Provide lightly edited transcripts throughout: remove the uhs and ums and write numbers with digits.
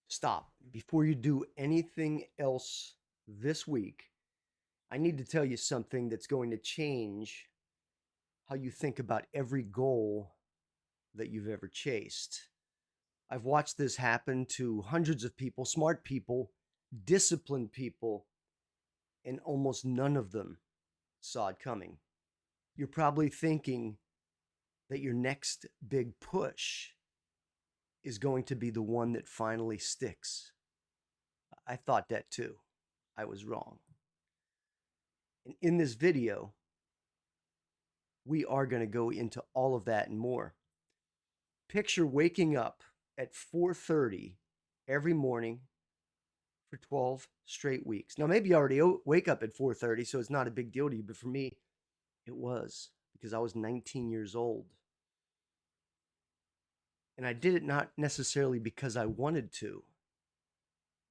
Stop. Before you do anything else this week, I need to tell you something that's going to change how you think about every goal that you've ever chased. I've watched this happen to hundreds of people, smart people, disciplined people, and almost none of them saw it coming. You're probably thinking that your next big push is going to be the one that finally sticks. I thought that too. I was wrong. And in this video, we are going to go into all of that and more. Picture waking up at 4:30 every morning for 12 straight weeks. Now, maybe you already wake up at 4:30, so it's not a big deal to you, but for me, it was because I was 19 years old. And I did it not necessarily because I wanted to,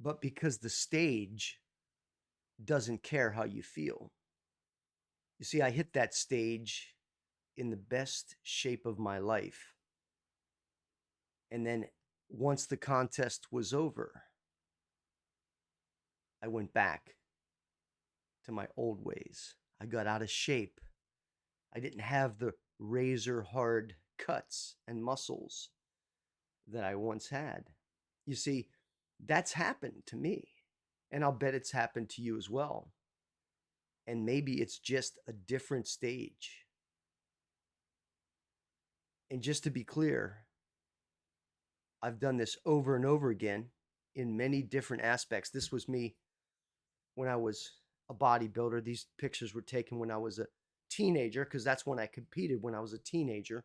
but because the stage doesn't care how you feel. You see, I hit that stage in the best shape of my life. And then once the contest was over, I went back to my old ways. I got out of shape. I didn't have the razor hard cuts and muscles that I once had. You see, that's happened to me. And I'll bet it's happened to you as well. And maybe it's just a different stage. And just to be clear, I've done this over and over again in many different aspects. This was me when I was a bodybuilder. These pictures were taken when I was a teenager, because that's when I competed, when I was a teenager.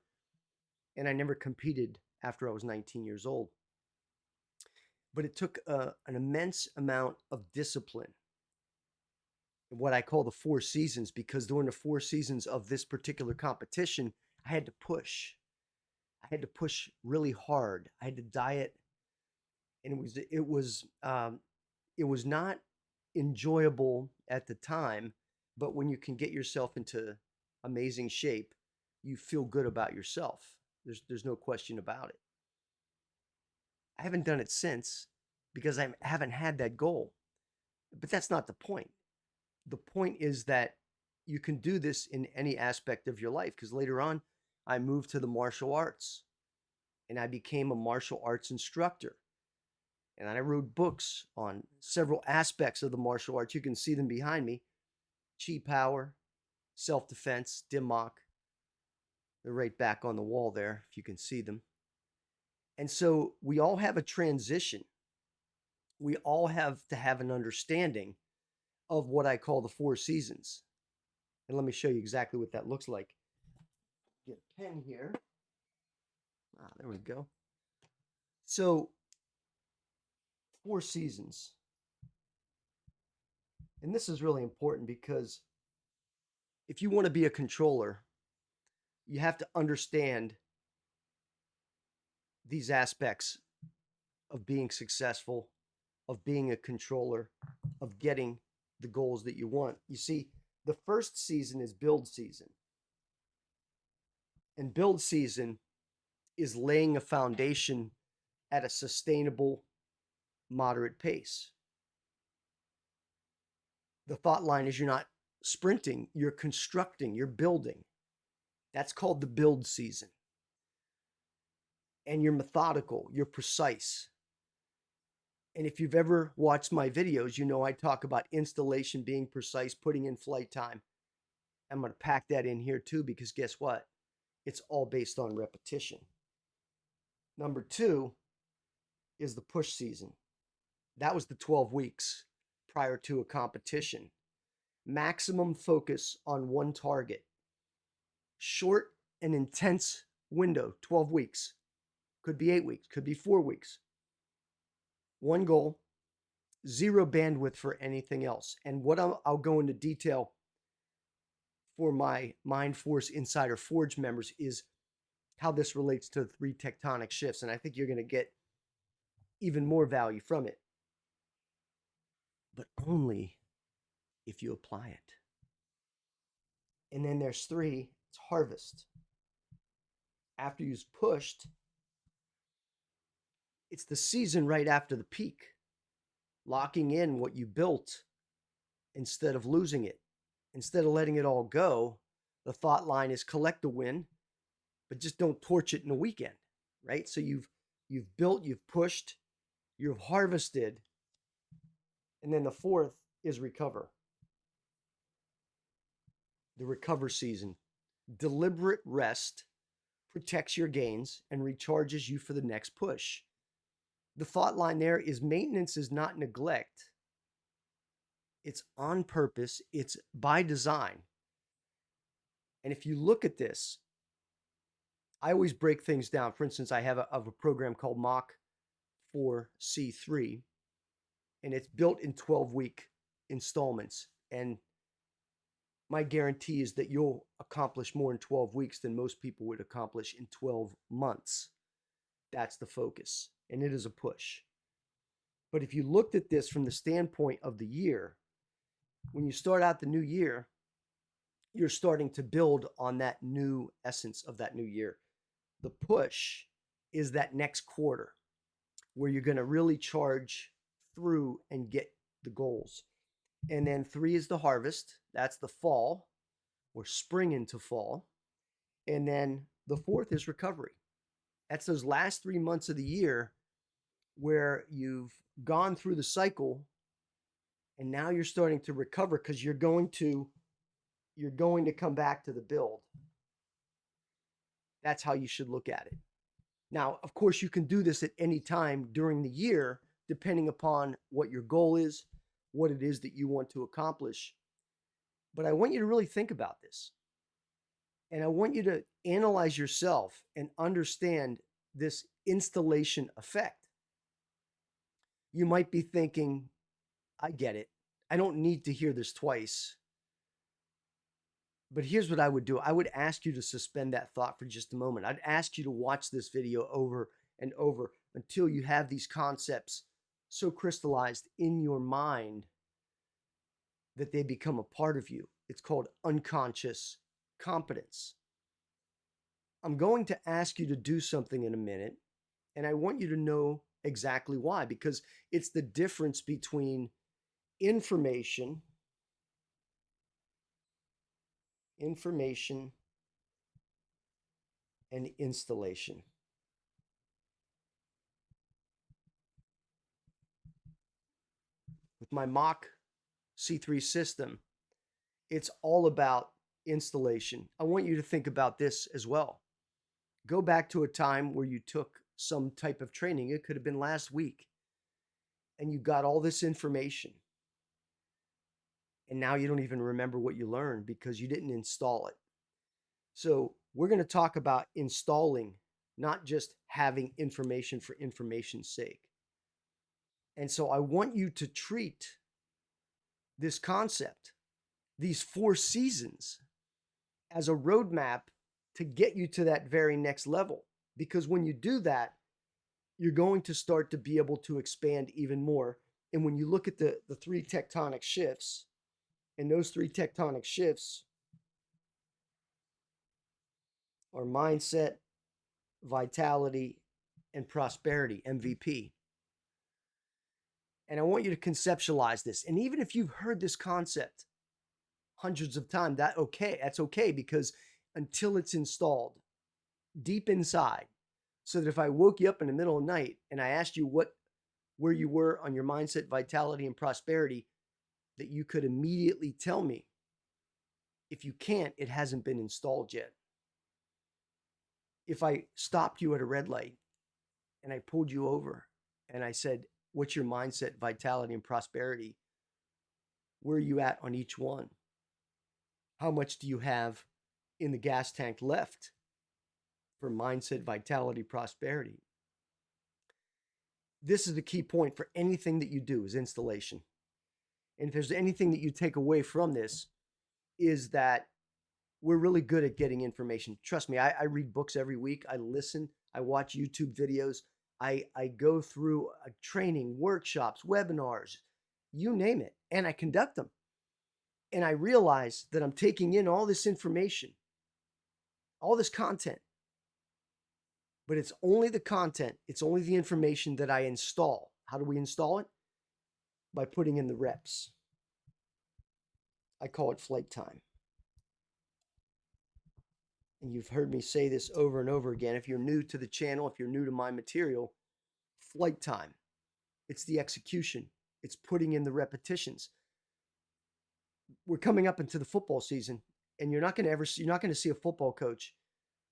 And I never competed after I was 19 years old. But it took an immense amount of discipline, what I call the 4 seasons, because during the 4 seasons of this particular competition, I had to push. I had to push really hard. I had to diet, and it was not enjoyable at the time, but when you can get yourself into amazing shape, you feel good about yourself. There's no question about it. I haven't done it since because I haven't had that goal. But that's not the point. The point is that you can do this in any aspect of your life, because later on, I moved to the martial arts and I became a martial arts instructor. And I wrote books on several aspects of the martial arts. You can see them behind me: chi power, self defense, dimok. They're right back on the wall there, if you can see them. And so we all have a transition. We all have to have an understanding of what I call the 4 seasons. And let me show you exactly what that looks like. Get a pen here. There we go. So, 4 seasons. And this is really important because if you want to be a controller, you have to understand these aspects of being successful, of being a controller, of getting the goals that you want. You see, the first season is build season. And build season is laying a foundation at a sustainable, moderate pace. The thought line is you're not sprinting, you're constructing, you're building. That's called the build season. And you're methodical, you're precise. And if you've ever watched my videos, you know I talk about installation, being precise, putting in flight time. I'm going to pack that in here too, because guess what? It's all based on repetition. Number 2 is the push season. That was the 12 weeks prior to a competition. Maximum focus on one target. Short and intense window, 12 weeks. Could be 8 weeks, could be 4 weeks. One goal, zero bandwidth for anything else. And what I'll go into detail for my Mind Force Insider Forge members is how this relates to 3 tectonic shifts. And I think you're going to get even more value from it. But only if you apply it. And then there's 3, it's harvest. After you've pushed, It's the season right after the peak, locking in what you built instead of losing it. Instead of letting it all go, the thought line is collect a win, but just don't torch it in a weekend, right? So you've built, you've pushed, you've harvested, and then the fourth is recover. The recover season. Deliberate rest protects your gains and recharges you for the next push. The thought line there is maintenance is not neglect. It's on purpose, it's by design. And if you look at this, I always break things down. For instance, I have a program called Mach 4C3, and it's built in 12-week installments. And my guarantee is that you'll accomplish more in 12 weeks than most people would accomplish in 12 months. That's the focus, and it is a push. But if you looked at this from the standpoint of the year, when you start out the new year, you're starting to build on that new essence of that new year. The push is that next quarter where you're going to really charge through and get the goals. And then 3 is the harvest. That's the fall or spring into fall. And then the 4th is recovery. That's those last 3 months of the year where you've gone through the cycle and now you're starting to recover because you're going to come back to the build. That's how you should look at it. Now, of course, you can do this at any time during the year, depending upon what your goal is, what it is that you want to accomplish. But I want you to really think about this. And I want you to analyze yourself and understand this installation effect. You might be thinking, I get it. I don't need to hear this twice. But here's what I would do. I would ask you to suspend that thought for just a moment. I'd ask you to watch this video over and over until you have these concepts so crystallized in your mind that they become a part of you. It's called unconscious competence. I'm going to ask you to do something in a minute, and I want you to know exactly why, because it's the difference between information and installation. With my Mach C3 system, it's all about installation. I want you to think about this as well. Go back to a time where you took some type of training. It could have been last week, and you got all this information. And now you don't even remember what you learned because you didn't install it. So we're going to talk about installing, not just having information for information's sake. And so I want you to treat this concept, these 4 seasons, as a roadmap to get you to that very next level. Because when you do that, you're going to start to be able to expand even more. And when you look at the 3 tectonic shifts, and those 3 tectonic shifts are mindset, vitality, and prosperity, MVP. And I want you to conceptualize this. And even if you've heard this concept hundreds of times, that's okay, because until it's installed deep inside, so that if I woke you up in the middle of the night and I asked you where you were on your mindset, vitality, and prosperity, that you could immediately tell me. If you can't, it hasn't been installed yet. If I stopped you at a red light and I pulled you over and I said, what's your mindset, vitality, and prosperity? Where are you at on each one? How much do you have in the gas tank left for mindset, vitality, prosperity? This is the key point for anything that you do is installation. And if there's anything that you take away from this, is that we're really good at getting information. Trust me, I read books every week. I listen. I watch YouTube videos. I go through training, workshops, webinars, you name it, and I conduct them. And I realize that I'm taking in all this information, all this content, but it's only the content, it's only the information that I install. How do we install it? By putting in the reps. I call it flight time. And you've heard me say this over and over again. If you're new to the channel, if you're new to my material, flight time. It's the execution. It's putting in the repetitions. We're coming up into the football season, and you're not going to see a football coach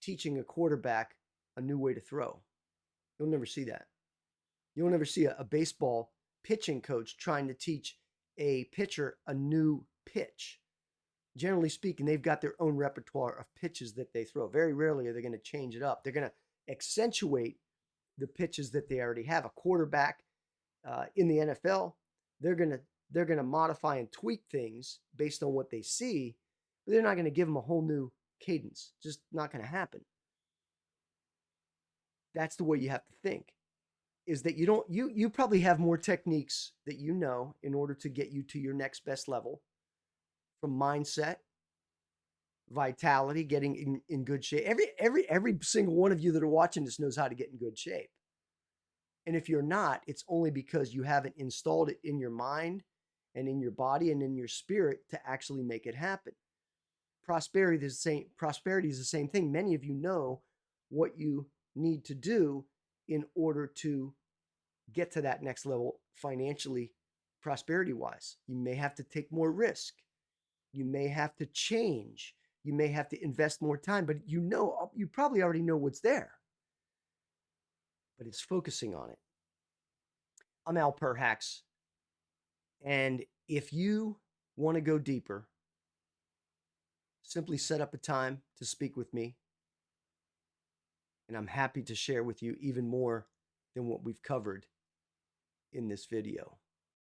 teaching a quarterback a new way to throw. You'll never see that. You'll never see a baseball pitching coach trying to teach a pitcher a new pitch. Generally speaking, they've got their own repertoire of pitches that they throw. Very rarely are they going to change it up. They're going to accentuate the pitches that they already have. A quarterback in the NFL, they're going to modify and tweak things based on what they see, but they're not going to give them a whole new cadence. Just not going to happen. That's the way you have to think. Is that you probably have more techniques that you know in order to get you to your next best level, from mindset, vitality, getting in good shape. Every single one of you that are watching this knows how to get in good shape. And if you're not, it's only because you haven't installed it in your mind and in your body and in your spirit to actually make it happen. Prosperity is the same thing. Many of you know what you need to do in order to get to that next level financially, prosperity wise. You may have to take more risk. You may have to change. You may have to invest more time, but you probably already know what's there. But it's focusing on it. I'm Al Perhacs. And if you want to go deeper, simply set up a time to speak with me. And I'm happy to share with you even more than what we've covered in this video.